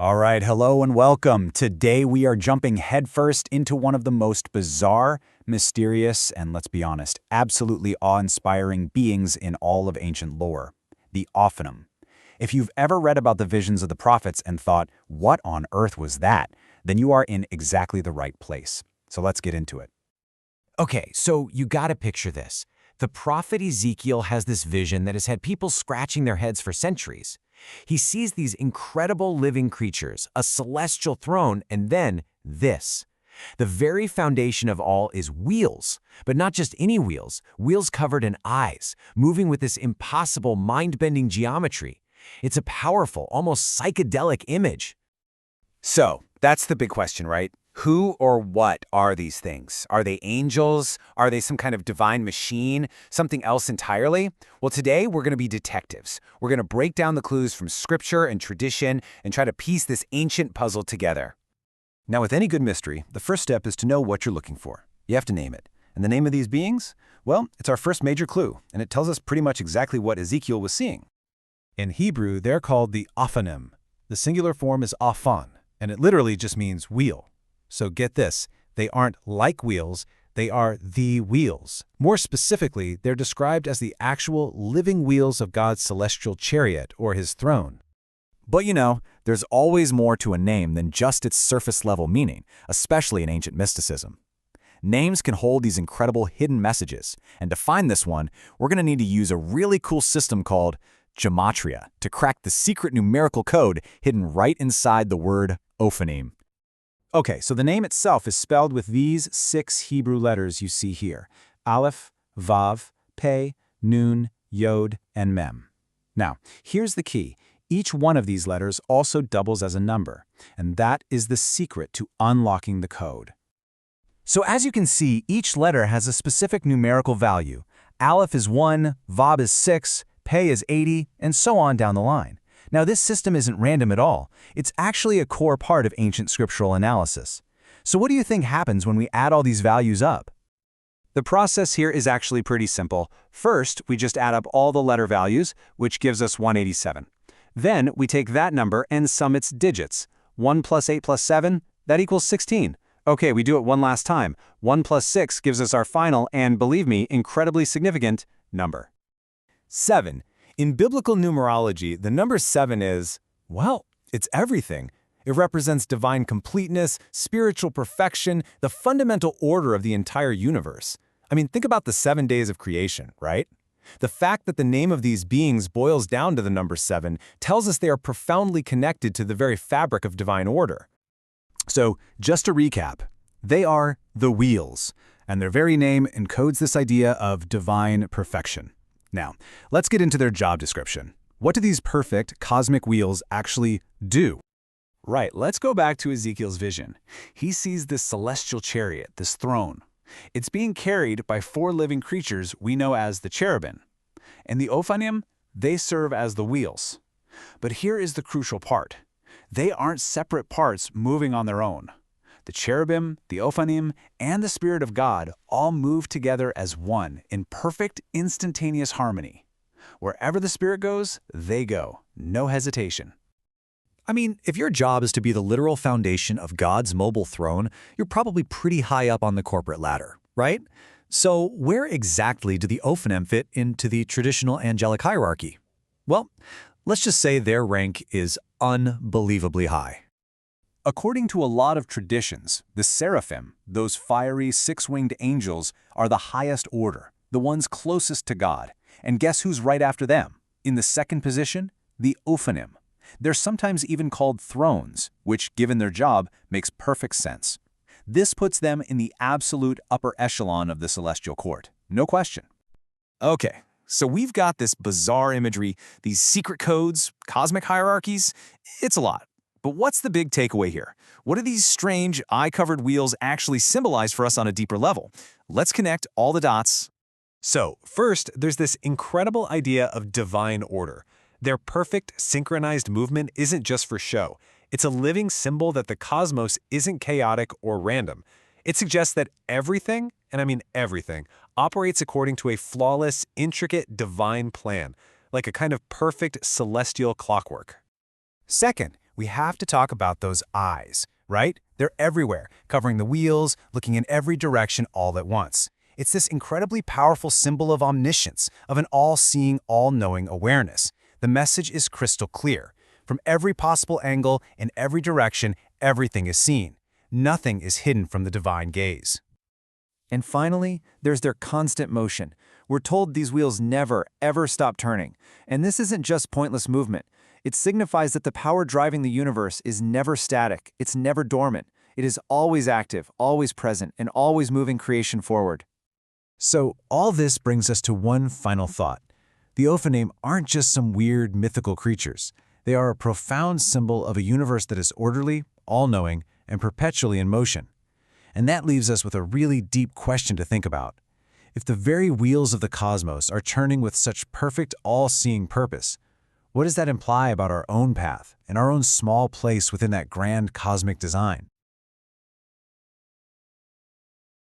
All right, hello and welcome. Today we are jumping headfirst into one of the most bizarre, mysterious, and let's be honest, absolutely awe-inspiring beings in all of ancient lore, the Ophanim. If you've ever read about the visions of the prophets and thought, what on earth was that? Then you are in exactly the right place. So let's get into it. Okay, so you gotta picture this. The prophet Ezekiel has this vision that has had people scratching their heads for centuries. He sees these incredible living creatures, a celestial throne, and then this. The very foundation of all is wheels, but not just any wheels, wheels covered in eyes, moving with this impossible mind-bending geometry. It's a powerful, almost psychedelic image. So, that's the big question, right? Who or what are these things? Are they angels? Are they some kind of divine machine? Something else entirely? Well, today we're going to be detectives. We're going to break down the clues from scripture and tradition and try to piece this ancient puzzle together. Now, with any good mystery, the first step is to know what you're looking for. You have to name it. And the name of these beings? Well, it's our first major clue, and it tells us pretty much exactly what Ezekiel was seeing. In Hebrew, they're called the Ophanim. The singular form is Ophan, and it literally just means wheel. So get this, they aren't like wheels, they are the wheels. More specifically, they're described as the actual living wheels of God's celestial chariot or his throne. But you know, there's always more to a name than just its surface-level meaning, especially in ancient mysticism. Names can hold these incredible hidden messages, and to find this one, we're going to need to use a really cool system called gematria to crack the secret numerical code hidden right inside the word Ophanim. Okay, so the name itself is spelled with these 6 Hebrew letters you see here: Aleph, Vav, Pe, Nun, Yod, and Mem. Now, here's the key. Each one of these letters also doubles as a number, and that is the secret to unlocking the code. So as you can see, each letter has a specific numerical value. Aleph is 1, Vav is 6, Pe is 80, and so on down the line. Now, this system isn't random at all. It's actually a core part of ancient scriptural analysis. So what do you think happens when we add all these values up? The process here is actually pretty simple. First, we just add up all the letter values, which gives us 187. Then, we take that number and sum its digits. 1 plus 8 plus 7, that equals 16. Okay, we do it one last time. 1 plus 6 gives us our final and, believe me, incredibly significant number. 7. In biblical numerology, the number 7 is, well, it's everything. It represents divine completeness, spiritual perfection, the fundamental order of the entire universe. I mean, think about the 7 days of creation, right? The fact that the name of these beings boils down to the number 7 tells us they are profoundly connected to the very fabric of divine order. So, just to recap, they are the wheels, and their very name encodes this idea of divine perfection. Now, let's get into their job description. What do these perfect cosmic wheels actually do? Right, let's go back to Ezekiel's vision. He sees this celestial chariot, this throne. It's being carried by 4 living creatures we know as the cherubim. And the Ophanim, they serve as the wheels. But here is the crucial part. They aren't separate parts moving on their own. The cherubim, the Ophanim, and the Spirit of God all move together as one in perfect, instantaneous harmony. Wherever the Spirit goes, they go. No hesitation. I mean, if your job is to be the literal foundation of God's mobile throne, you're probably pretty high up on the corporate ladder, right? So where exactly do the Ophanim fit into the traditional angelic hierarchy? Well, let's just say their rank is unbelievably high. According to a lot of traditions, the Seraphim, those fiery 6-winged angels, are the highest order, the ones closest to God. And guess who's right after them? In the second position, the Ophanim. They're sometimes even called thrones, which, given their job, makes perfect sense. This puts them in the absolute upper echelon of the celestial court. No question. Okay, so we've got this bizarre imagery, these secret codes, cosmic hierarchies. It's a lot. But what's the big takeaway here? What do these strange, eye-covered wheels actually symbolize for us on a deeper level? Let's connect all the dots. So, first, there's this incredible idea of divine order. Their perfect, synchronized movement isn't just for show. It's a living symbol that the cosmos isn't chaotic or random. It suggests that everything, and I mean everything, operates according to a flawless, intricate, divine plan, like a kind of perfect celestial clockwork. Second, we have to talk about those eyes, right? They're everywhere, covering the wheels, looking in every direction all at once. It's this incredibly powerful symbol of omniscience, of an all-seeing, all-knowing awareness. The message is crystal clear. From every possible angle, in every direction, everything is seen. Nothing is hidden from the divine gaze. And finally, there's their constant motion. We're told these wheels never, ever stop turning. And this isn't just pointless movement. It signifies that the power driving the universe is never static, it's never dormant. It is always active, always present, and always moving creation forward. So all this brings us to one final thought. The Ophanim aren't just some weird mythical creatures. They are a profound symbol of a universe that is orderly, all-knowing, and perpetually in motion. And that leaves us with a really deep question to think about. If the very wheels of the cosmos are turning with such perfect all-seeing purpose, what does that imply about our own path and our own small place within that grand cosmic design?